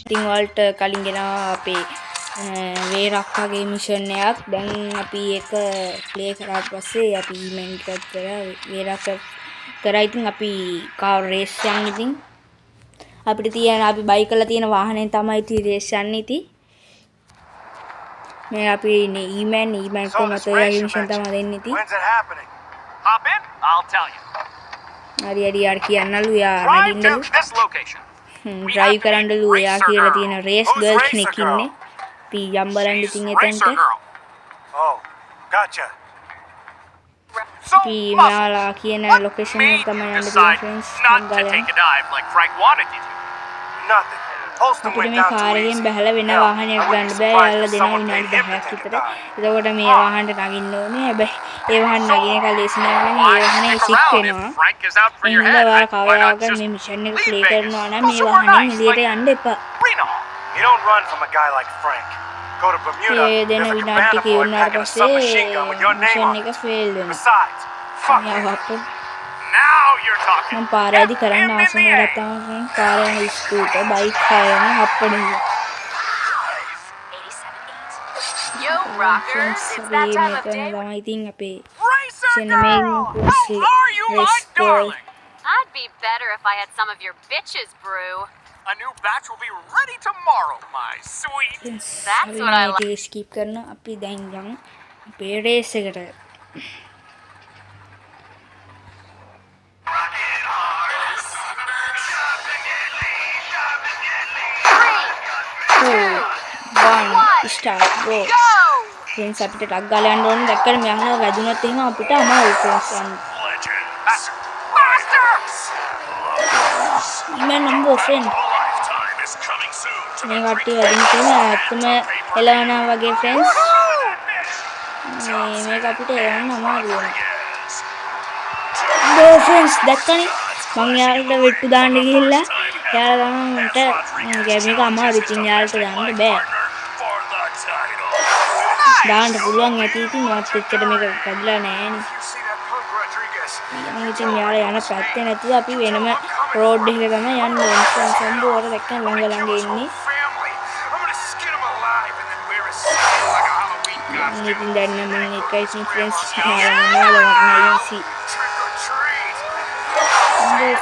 ඉතින් ඔයාලට කලින් ගෙනා අපේ වේරක්කාගේ මිෂන් එකක් දැන් අපි ඒක ප්ලේ කරාට පස්සේ අපි ඉවෙන්ට් එකක් කරා වේරක්කා කරා. ඉතින් අපි කාර් රේස් යන්න. ඉතින් අපිට තියෙන අපි බයි කරලා තියෙන වාහනේ තමයි ඉතින් රේස් යන්නේ. ඉතින් මේ අපි ඉන්නේ ඊමන් කොහමද ඔයාගේ මිෂන් තමයි දෙන්නේ. ඉතින් Hop in, I'll tell you. හරි යාර කියන්නලු යා නගින්නලු ඩ්‍රයිව් කරන්නලු යා කියලා තියෙන රේස් ගර්ල් කෙනෙක් ඉන්නේ. අපි යම් බලන්න ඉතින් එතනට. Oh, gotcha. අපි මෙයාලා කියන ලොකේෂන් එක තමයි යන්න තියෙන්නේ ෆ්‍රෙන්ඩ්ස්. Nothing. Holston අපිට went මේ down කාර් too එකෙන් easy. බහලා වෙන වාහනයක් ගන්න බෑ. යාළුවා දෙනවා විනාඩි 10ක් විතර. එතකොට මේ වාහනට නගින්න ඕනේ. හැබැයි ඒ වාහන නගින එක ලේසි නෑ. ඒ වාහනේ සික් වෙනවා. එහෙනම් ඔයාලා කවදාවත් මේ මිෂන් එක ප්ලේ කරනවා නම් මේ වාහනේ එළියට යන්න එපා. You don't run from a guy like Frank. Go to Bermuda. ඒ දෙන There's a විනාඩි ටික cabana boy ඉවරනාට packing a පස්සේ submachine gun with your name mission on එක it. ෆේල් වෙනවා. Besides, fuck you. යාව අප්පෝ Now you're talking. මම පාරේදී කරන්න ආසම වැඩක් තමයි පාරේ යන ස්කූටර් බයික් හයන හප්පනේ. Yo, rockers, it's that time of day. තමයි ඉතින් අපේ Racer Cinnamon girl! Pussy How are you, my Race Girl. darling? I'd be better if I had some of your bitches brew. A new batch will be ready tomorrow, my sweet. That's what I like. ඒක skip කරන අපි දැන් යමු අපේ raise එකට. Start go. Friends අපිට ටක් ගාලා යන්න ඕනේ. දැක්කම මෙහා වැදුනොත් එහෙම අපිට අමාරුයි friends යන්න. ඉමන් නම්බෝ friend. මේ කට්ටිය වදින තියෙන ඇත්තම එලවනවා වගේ friends. මේක අපිට එලවන්න අමාරු වෙනවා. friends දැක්කනේ මං යාළුවට වෙට්ටු දාන්න ගිහිල්ලා යාළුවා තමයි මට මේක අමාරු ඉතින් යාළුවට දාන්න බෑ. දාන්න පුළුවන් ඇති ඉතින් මත් එච්චර මේක කඩලා නෑනේ. ඉතින් යාළුවා යන පැත්තේ නැතුව අපි වෙනම රෝඩ් එකක තමයි යන්න ඕනේ. සම්බෝර දැක්කම ළඟ ඉන්නේ. ඉතින් දැන් මම එකයි ඉතින් friends යාළුවා මොනවද නයිසි.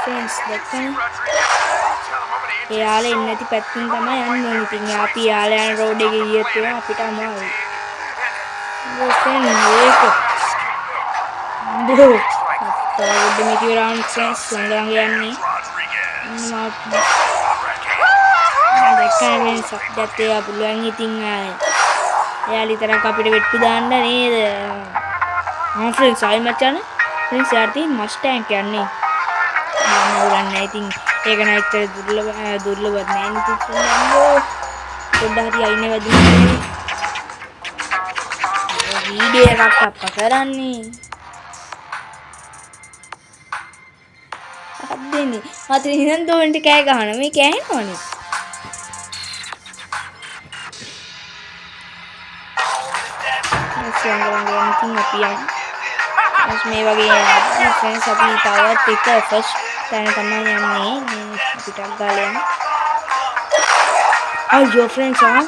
friends දැක්කම යාළුවා ඉන්නේ නැති පැත්තෙන් තමයි යන්න ඕනේ. ඉතින් අපි යාළුවා යන රෝඩ් එකේ ගියොත් අපිට අමාරුයි. friends ඒක බෝ තවද මේක round friends ළඟ යන්නේ. දැක්කම මේ සබ්ජෙක්ට් එක පුළුවන් ඉතින් එයාලා විතරක් අපිට වෙට්ටු දාන්න නේද? friends ආයි මචං friends යාර්ටි මස්ටෑන්ක් යන්නේ. නෑ ඉතින් ඒක නම් ඇත්තට දුර්ලභවත් නෑ නේ ඉතින් පොඩ්ඩක් හරි අයිනේ වැදුනේ. වීඩියෝ එකක් අප්පා කරන්නේ. අද්දෙනේ මට ඉඳන් දෝන්ට කෑ ගහන මේ කෑනවනේ. ඉතින් අපි මේ වගේ friends අපි තවත් එක ෆස්ට් තැන තමයි යන්නේ. පිටක් ගාලා යන. අයියෝ friends මම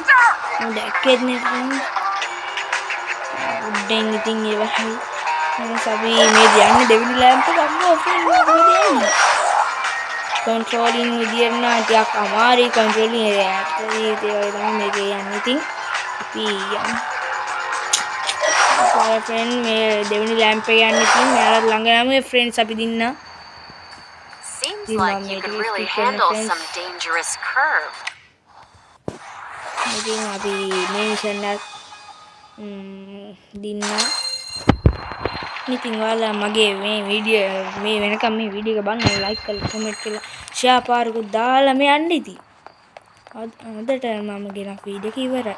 දැක්කේ නේ friends. උඩින් ඉතින් ඒ වගේ අපි මේ යන්නේ දෙවිනි ලැම්ප් එක ගන්නවා friends මොකද යන්නේ? කන්ට්‍රෝලින් විදියට නම් ටිකක් අමාරුයි කන්ට්‍රෝලින් ඇත්තටම ඒ වගේ තමයි මේකේ යන්නේ. ඉතින් අපි යමු. friend මේ දෙවෙනි ලැම්ප් එක යන්නේ ඉතින් මෙයාලා ළඟ යමු friends අපි දින්න. Seems like you could really handle some dangerous curve. ඉතින් අපි මේ මිෂන් එක දින්න. ඉතින් ඔයාලා මගේ මේ වීඩියෝ මේ වෙනකම් මේ වීඩියෝ එක බලන්න ලයික් කරලා කමෙන්ට් කරලා ෂෙයා පාරකුත් දාලා මේ යන්න ඉතින්. අදට මම ගෙන වීඩියෝ එක ඉවරයි.